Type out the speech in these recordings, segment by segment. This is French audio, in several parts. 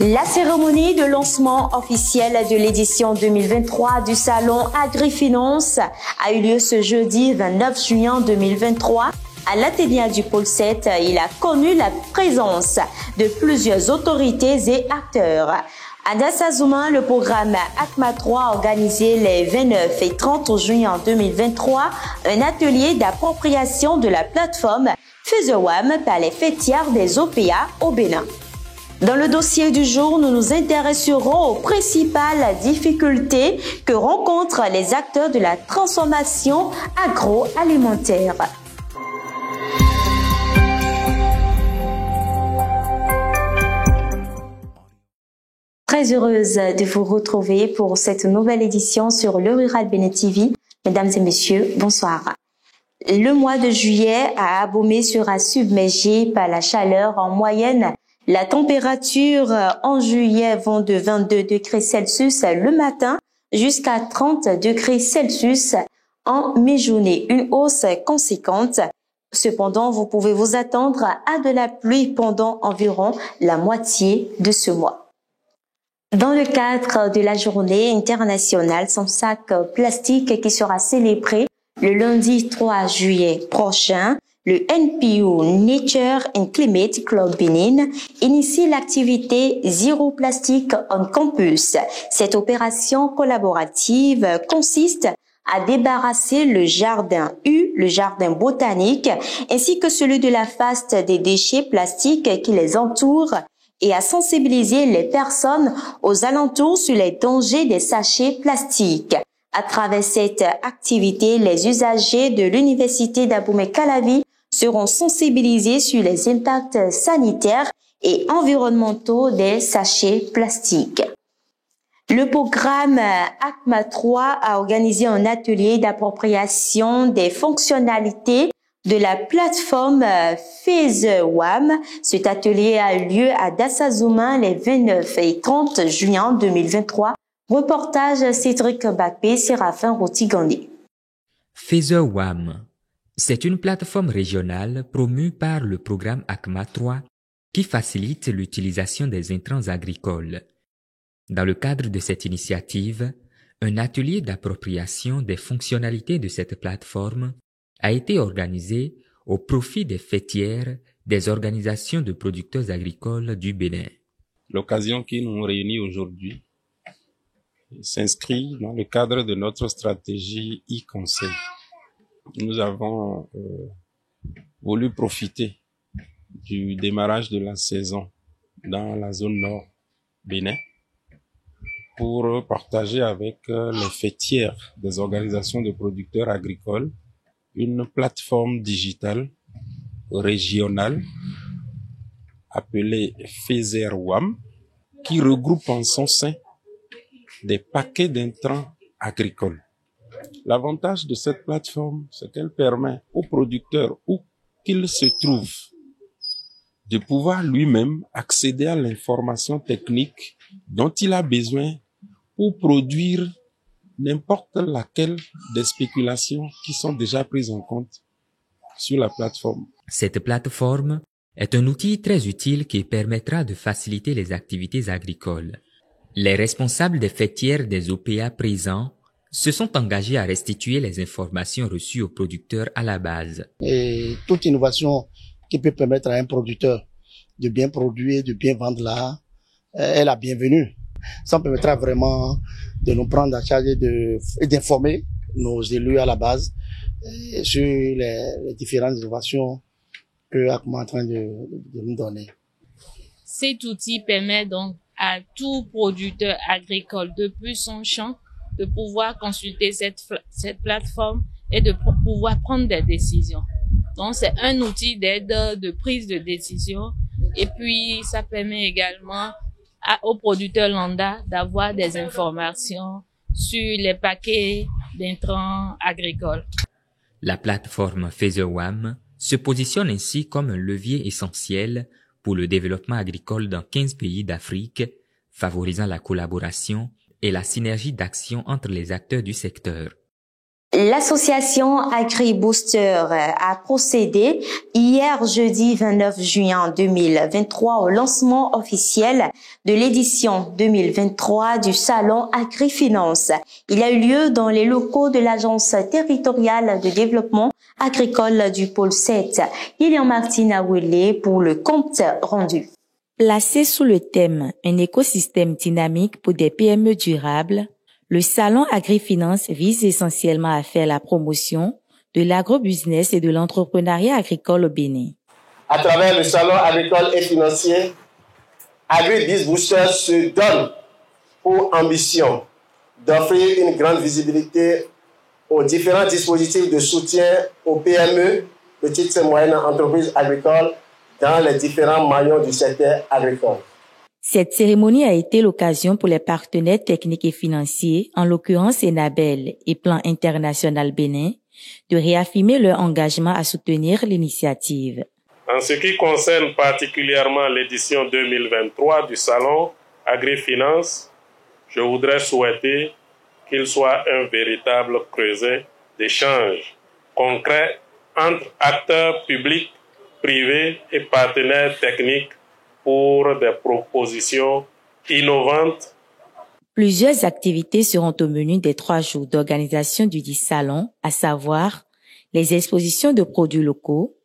La cérémonie de lancement officiel de l'édition 2023 du Salon Agrifinance a eu lieu ce jeudi 29 juin 2023 à l'Athénéa du Pôle 7. Il a connu la présence de plusieurs autorités et acteurs. À Dassazouma, le programme ACMA 3 a organisé les 29 et 30 juin 2023 un atelier d'appropriation de la plateforme FESEWAM par les fêtières des OPA au Bénin. Dans le dossier du jour, nous nous intéresserons aux principales difficultés que rencontrent les acteurs de la transformation agroalimentaire. Très heureuse de vous retrouver pour cette nouvelle édition sur Le Rural Bénin TV. Mesdames et messieurs, bonsoir. Le mois de juillet à Abomey sera submergé par la chaleur. En moyenne, la température en juillet vont de 22 degrés Celsius le matin jusqu'à 30 degrés Celsius en mi-journée. Une hausse conséquente. Cependant, vous pouvez vous attendre à de la pluie pendant environ la moitié de ce mois. Dans le cadre de la journée internationale sans sac plastique qui sera célébrée le lundi 3 juillet prochain, le NPO Nature and Climate Club Bénin initie l'activité Zéro Plastique on Campus. Cette opération collaborative consiste à débarrasser le jardin le jardin botanique, ainsi que celui de la faste des déchets plastiques qui les entourent et à sensibiliser les personnes aux alentours sur les dangers des sachets plastiques. À travers cette activité, les usagers de l'Université d'Abomey-Calavi seront sensibilisés sur les impacts sanitaires et environnementaux des sachets plastiques. Le programme ACMA 3 a organisé un atelier d'appropriation des fonctionnalités de la plateforme FESEWAM. Cet atelier a eu lieu à Dassazouma les 29 et 30 juin 2023. Reportage Cédric Bakpé, Séraphin Rotigandé. FESEWAM, c'est une plateforme régionale promue par le programme ACMA 3 qui facilite l'utilisation des intrants agricoles. Dans le cadre de cette initiative, un atelier d'appropriation des fonctionnalités de cette plateforme a été organisé au profit des fêtières des organisations de producteurs agricoles du Bénin. L'occasion qui nous réunit aujourd'hui s'inscrit dans le cadre de notre stratégie e-conseil. Nous avons voulu profiter du démarrage de la saison dans la zone nord Bénin pour partager avec les fêtières des organisations de producteurs agricoles une plateforme digitale régionale appelée FESEWAM qui regroupe en son sein des paquets d'intrants agricoles. L'avantage de cette plateforme, c'est qu'elle permet au producteur, où qu'il se trouve, de pouvoir lui-même accéder à l'information technique dont il a besoin pour produire n'importe laquelle des spéculations qui sont déjà prises en compte sur la plateforme. Cette plateforme est un outil très utile qui permettra de faciliter les activités agricoles. Les responsables des fêtières des OPA présents se sont engagés à restituer les informations reçues aux producteurs à la base. Et toute innovation qui peut permettre à un producteur de bien produire, de bien vendre là, est la bienvenue. Ça permettra vraiment de nous prendre en charge et d'informer nos élus à la base sur les différentes innovations que ACMA est en train de nous donner. Cet outil permet donc à tout producteur agricole depuis son champ de pouvoir consulter cette plateforme et de pouvoir prendre des décisions. Donc c'est un outil d'aide de prise de décision et puis ça permet également aux producteurs lambda d'avoir des informations sur les paquets d'intrants agricoles. La plateforme FESEWAM se positionne ainsi comme un levier essentiel pour le développement agricole dans 15 pays d'Afrique, favorisant la collaboration et la synergie d'action entre les acteurs du secteur. L'association AgriBooster a procédé hier jeudi 29 juin 2023 au lancement officiel de l'édition 2023 du salon AgriFinance. Il a eu lieu dans les locaux de l'Agence territoriale de développement agricole du pôle 7. Lilian Martine Awele pour le compte rendu. Placé sous le thème « Un écosystème dynamique pour des PME durables », le salon AgriFinance vise essentiellement à faire la promotion de l'agrobusiness et de l'entrepreneuriat agricole au Bénin. À travers le salon agricole et financier, AgriBooster se donne pour ambition d'offrir une grande visibilité aux différents dispositifs de soutien aux PME, petites et moyennes entreprises agricoles, dans les différents maillons du secteur agricole. Cette cérémonie a été l'occasion pour les partenaires techniques et financiers, en l'occurrence Enabel et Plan International Bénin, de réaffirmer leur engagement à soutenir l'initiative. En ce qui concerne particulièrement l'édition 2023 du salon AgriFinance, je voudrais souhaiter qu'il soit un véritable creuset d'échanges concrets entre acteurs publics, privés et partenaires techniques pour des propositions innovantes. Plusieurs activités seront au menu des 3 jours d'organisation du dit salon, à savoir les expositions de produits locaux,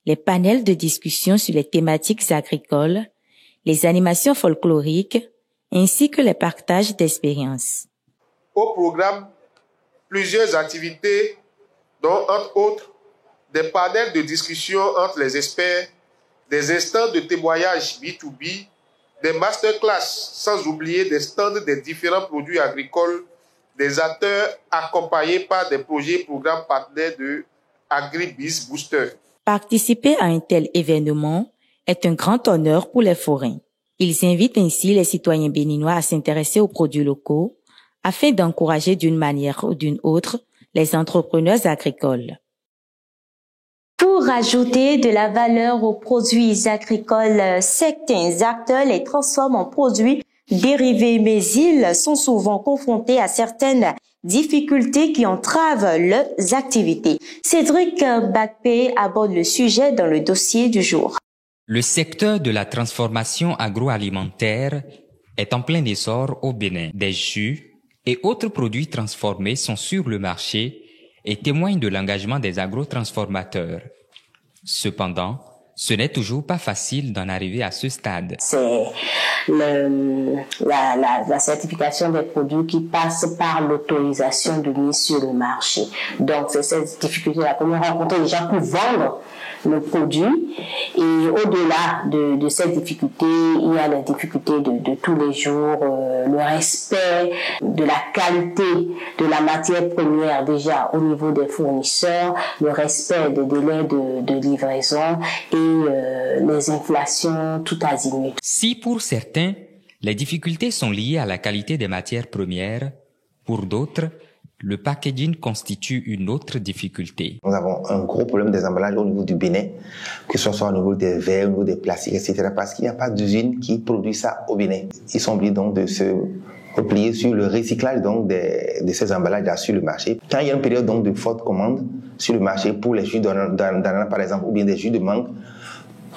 les panels de discussion sur les thématiques agricoles, les animations folkloriques, ainsi que les partages d'expériences. Au programme, plusieurs activités, dont entre autres des panels de discussion entre les experts, des instants de témoignage B2B, des masterclass, sans oublier des stands des différents produits agricoles, des acteurs accompagnés par des projets et programmes partenaires de AgriBooster. Participer à un tel événement est un grand honneur pour les forains. Ils invitent ainsi les citoyens béninois à s'intéresser aux produits locaux afin d'encourager d'une manière ou d'une autre les entrepreneurs agricoles. Pour ajouter de la valeur aux produits agricoles, certains acteurs les transforment en produits dérivés, mais ils sont souvent confrontés à certaines difficultés qui entravent leurs activités. Cédric Bakpé aborde le sujet dans le dossier du jour. Le secteur de la transformation agroalimentaire est en plein essor au Bénin. Des jus et autres produits transformés sont sur le marché et témoignent de l'engagement des agrotransformateurs. Cependant, ce n'est toujours pas facile d'en arriver à ce stade. C'est la certification des produits qui passe par l'autorisation de mise sur le marché. Donc, c'est cette difficulté-là qu'on a rencontrée déjà pour vendre le produit. Et au-delà de cette difficulté, il y a les difficultés de tous les jours, le respect de la qualité de la matière première déjà au niveau des fournisseurs, le respect des délais de livraison et les inflations tout azimut. Si pour certains, les difficultés sont liées à la qualité des matières premières, pour d'autres, le packaging constitue une autre difficulté. Nous avons un gros problème des emballages au niveau du Bénin, que ce soit au niveau des verres, au niveau des plastiques, etc. Parce qu'il n'y a pas d'usine qui produit ça au Bénin. Ils sont obligés donc de se replier sur le recyclage donc de ces emballages sur le marché. Quand il y a une période donc de forte commande sur le marché pour les jus d'ananas par exemple, ou bien des jus de mangue,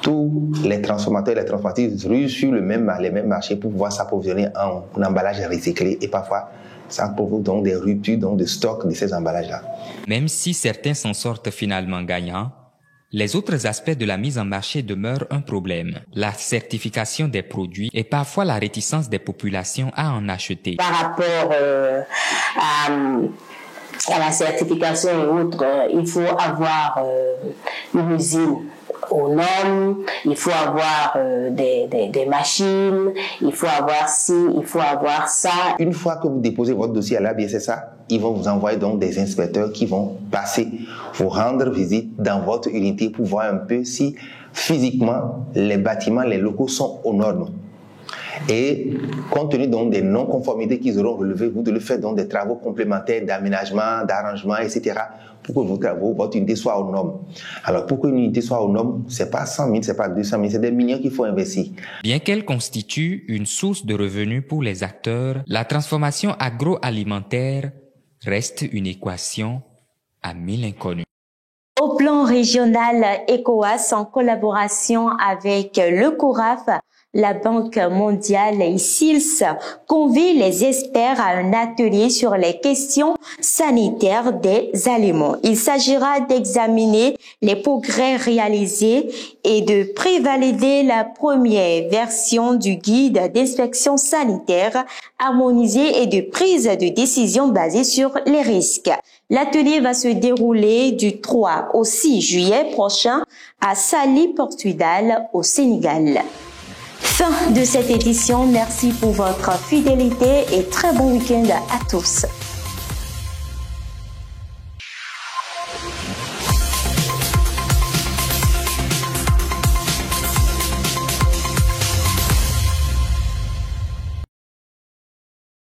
tous les transformateurs et les transformatrices ruent sur les mêmes marchés pour pouvoir s'approvisionner en emballage recyclé et parfois ça provoque donc des ruptures donc de stock de ces emballages-là. Même si certains s'en sortent finalement gagnants, les autres aspects de la mise en marché demeurent un problème. La certification des produits et parfois la réticence des populations à en acheter. Par rapport à la certification et autres, il faut avoir une usine aux normes, il faut avoir des machines, il faut avoir ci, il faut avoir ça. Une fois que vous déposez votre dossier à la BSSA, ils vont vous envoyer donc des inspecteurs qui vont passer, vous rendre visite dans votre unité pour voir un peu si physiquement les bâtiments, les locaux sont aux normes. Et compte tenu donc des non-conformités qu'ils auront relevées, vous devez faire donc des travaux complémentaires d'aménagement, d'arrangement, etc. pour que vos travaux, votre unité soit aux normes. Alors pour qu'une unité soit aux normes, c'est pas 100 000, c'est pas 200 000, c'est des millions qu'il faut investir. Bien qu'elle constitue une source de revenus pour les acteurs, la transformation agroalimentaire reste une équation à 1000 inconnus. Au plan régional, ECOWAS, en collaboration avec le CORAF, la Banque mondiale et SILS, convie les experts à un atelier sur les questions sanitaires des aliments. Il s'agira d'examiner les progrès réalisés et de prévalider la première version du guide d'inspection sanitaire harmonisé et de prise de décision basée sur les risques. L'atelier va se dérouler du 3 au 6 juillet prochain à Saly, Portudal, au Sénégal. Fin de cette édition. Merci pour votre fidélité et très bon week-end à tous.